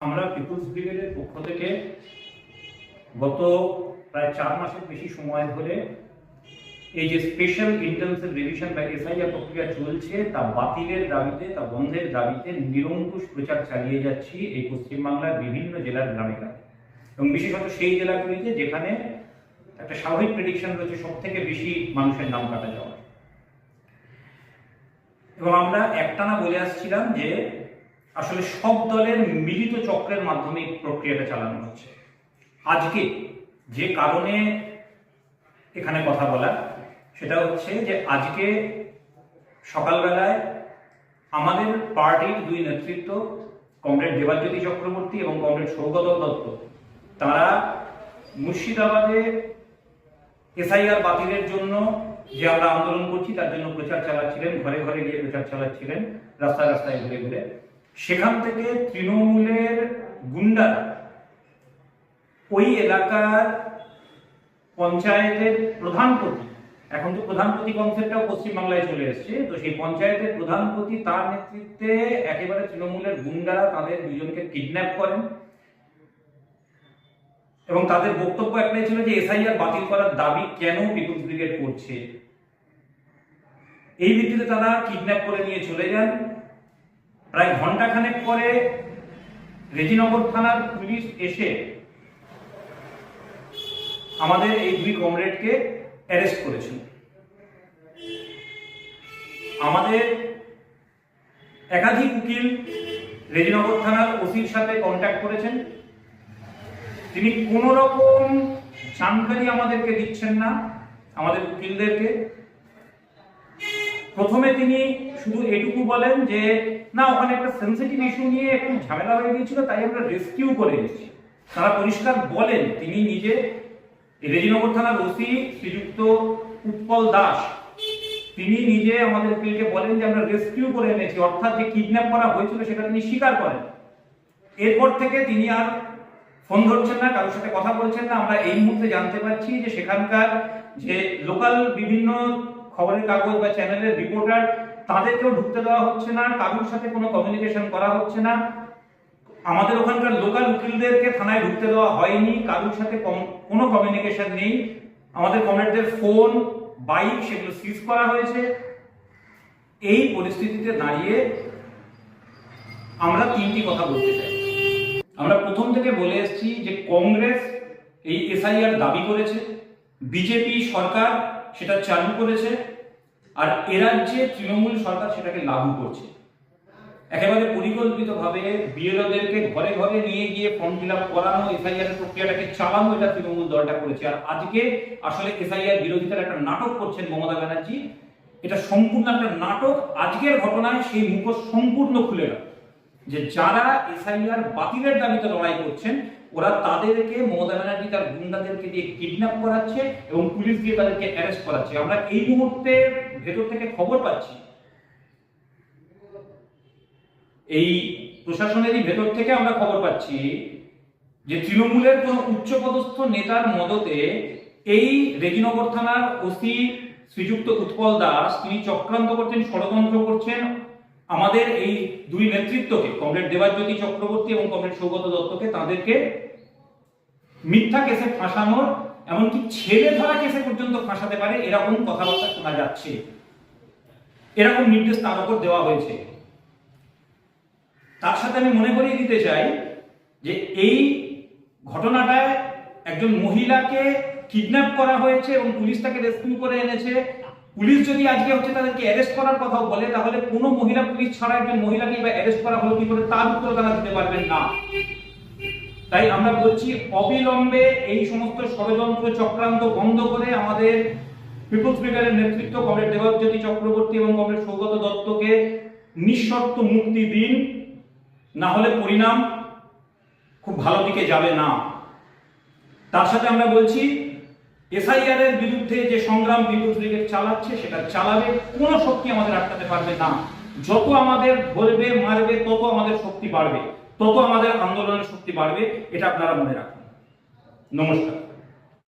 আমরা পিপুলস ব্রিগেডের পক্ষ থেকে গত প্রায় 4 মাসের বেশি সময় ধরে এই যে স্পেশাল ইন্টেনসিভ রিভিশন বা এসআইআর প্রক্রিয়া চলছে তা বাতিলের দাবিতে, তা বন্ধের দাবিতে নিরঙ্কুশ প্রচার চালিয়ে যাচ্ছি এই পশ্চিমবাংলার বিভিন্ন জেলার গ্রামে গ্রামে, এবং বিশেষত সেই জেলাগুলিতে যেখানে একটা স্বাভাবিক প্রেডিকশন রয়েছে সব থেকে বেশি মানুষের নাম কাটা যাওয়া। এবং আমরা একটানা বলে আসছিলাম যে আসলে সব দলের মিলিত চক্রের মাধ্যমে প্রক্রিয়াটা চালানো হচ্ছে। আজকে যে কারণে এখানে কথা বলা সেটা হচ্ছে যে আজকে সকালবেলায় আমাদের পার্টির দুই নেতৃত্ব, কমরেড দেবাজ্যোতি চক্রবর্তী এবং কমরেড সৌগত দত্ত, তারা মুর্শিদাবাদে এসআইআর বাতিলের জন্য যে আমরা আন্দোলন করছি তার জন্য প্রচার চালাচ্ছিলেন, ঘরে ঘরে গিয়ে প্রচার চালাচ্ছিলেন, রাস্তায় রাস্তায় ঘুরে ঘুরে। সেখান থেকে তৃণমূলের গুন্ডারা ওই এলাকার পঞ্চায়েতের প্রধানপতি, এখন তো প্রধানপতি কনসেপ্টটাও পশ্চিমবাংলায় চলে এসছে, তো সেই পঞ্চায়েতের প্রধানপতি তার নেতৃত্বে একেবারে তৃণমূলের গুন্ডারা তাদের দুজনকে কিডন্যাপ করেন এবং তাদের বক্তব্য একটাই ছিল যে এসআইআর বাতিল করার দাবি কেন পিপুলস ব্রিগেড করছে। এই ভিত্তিতে তারা কিডন্যাপ করে নিয়ে চলে যান। প্রায় ঘন্টাখানেক পরে রেজিনগর থানার পুলিশ এসে আমাদের এই দুই কমরেডকে অ্যারেস্ট করেছিল। আমাদের একাধিক উকিল রেজিনগর থানার ওসির সাথে কন্ট্যাক্ট করেছেন, তিনি কোন রকম জানকারি আমাদেরকে দিচ্ছেন না, আমাদের উকিলদেরকে। প্রথমে তিনি শুধু এটুকু বলেন যে না, ওখানে একটা সেন্সিটিভ ইস্যু নিয়ে একটু ঝামেলা হয়ে গিয়েছিল, তাই আমরা রেস্কিউ করে এসেছি। তারা পরিষ্কার বলেন, তিনি নিজে রেজিনগর থানার ওসি শ্রীযুক্ত উৎপল দাস, তিনি নিজে আমাদের উকিলকে বলেন যে আমরা রেস্কিউ করে এনেছি, অর্থাৎ যে কিডন্যাপ করা হয়েছিল সেটা তিনি স্বীকার করেন। এরপর থেকে তিনি আর ফোন ধরছেন না, কারোর সাথে কথা বলছেন না। আমরা এই মুহূর্তে জানতে পারছি যে সেখানকার যে লোকাল বিভিন্ন খবরের কাগজ বা চ্যানেলের রিপোর্টার, তাদেরকেও ঢুকতে দেওয়া হচ্ছে না, কারোর সাথে কোনো কমিউনিকেশন করা হচ্ছে না। আমাদের ওখানকার লোকাল উকিলদেরকে থানায় ঢুকতে দেওয়া হয়নি, কারোর সাথে কোনো কমিউনিকেশন নেই। আমাদের কমরেডদের ফোন, বাইক সেগুলো সিজ করা হয়েছে। এই পরিস্থিতিতে দাঁড়িয়ে আমরা তিনটি কথা বলতে চাই। আমরা প্রথম থেকে বলে এসেছি যে কংগ্রেস এই এসআইআর দাবি করেছে, বিজেপি সরকার সেটা চালু করেছে, আর এ রাজ্যে তৃণমূল সরকার সেটাকে লাগু করছে। একেবারে পরিকল্পিতভাবে বিএলওদেরকে ঘরে ঘরে নিয়ে গিয়ে ফর্ম ফিল আপ করানো, এসআইআর প্রক্রিয়াটাকে চালানো, এটা তৃণমূল দলটা করেছে। আর আজকে আসলে এসআইআর বিরোধিতার একটা নাটক করছেন মমতা ব্যানার্জি, এটা সম্পূর্ণ একটা নাটক। আজকের ঘটনায় সেই মুখোশ সম্পূর্ণ খুলে গেল যে যারা এসআইআর বাতিলের দাবিতে লড়াই করছেন, ওরা তাদেরকে মমতা ব্যানার্জি তার গুন্ডাদেরকে দিয়ে কিডন্যাপ করাচ্ছে এবং পুলিশ দিয়ে তাদেরকে অ্যারেস্ট করাচ্ছে। আমরা এই মুহূর্তে ভেতর থেকে খবর পাচ্ছি, এই প্রশাসনেরই ভেতর থেকে আমরা খবর পাচ্ছি যে তৃণমূলের কোন উচ্চপদস্থ নেতার মদতে এই রেজিনগর থানার ওসি শ্রীযুক্ত উৎপল দাস, তিনি চক্রান্ত করছেন, ষড়যন্ত্র করছেন আমাদের এই দুই নেতৃত্বকে, কমরেড দেবাজ্যোতি চক্রবর্তী এবং কমরেড সৌগত দত্তকে, তাদেরকে মিথ্যা কেসে ফাঁসানোর, এমনকি ছেলে ধরা কেসে পর্যন্ত ফাঁসাতে পারে এরকম কথাবার্তা শোনা যাচ্ছে। এরকম নির্দেশ তার উপর দেওয়া হয়েছে। তার সাথে আমি মনে করিয়ে দিতে চাই যে এই ঘটনাটায় একজন মহিলাকে কিডন্যাপ করা হয়েছে এবং পুলিশ তাকে রেস্কিউ করে এনেছে। পুলিশ যদি আজকে হচ্ছে তাদেরকে অ্যারেস্ট করার কথা বলে, তাহলে কোনো মহিলা পুলিশ ছাড়া একজন মহিলাকে অ্যারেস্ট করা হলো কি করে, তার উত্তর তারা দিতে পারবেন না। তাই আমরা বলছি অবিলম্বে এই সমস্ত ষড়যন্ত্র চক্রান্ত বন্ধ করে আমাদের পিপুলস ব্রিগেডের নেতৃত্ব কমরেড দেবাজ্যোতি চক্রবর্তী এবং কমরেড সৌগত দত্তকে নিঃশর্ত মুক্তি দিন, না হলে পরিণাম খুব ভালো দিকে যাবে না। তার সাথে আমরা বলছি এসআইআর এর বিরুদ্ধে যে সংগ্রাম পিপুলস ব্রিগেড চালাচ্ছে সেটা চালাবে, কোনো শক্তি আমাদের আটকাতে পারবে না। যত আমাদের ধরবে মারবে তত আমাদের শক্তি বাড়বে, তত আমাদের আন্দোলনের শক্তি বাড়বে, এটা আপনারা মনে রাখুন। নমস্কার।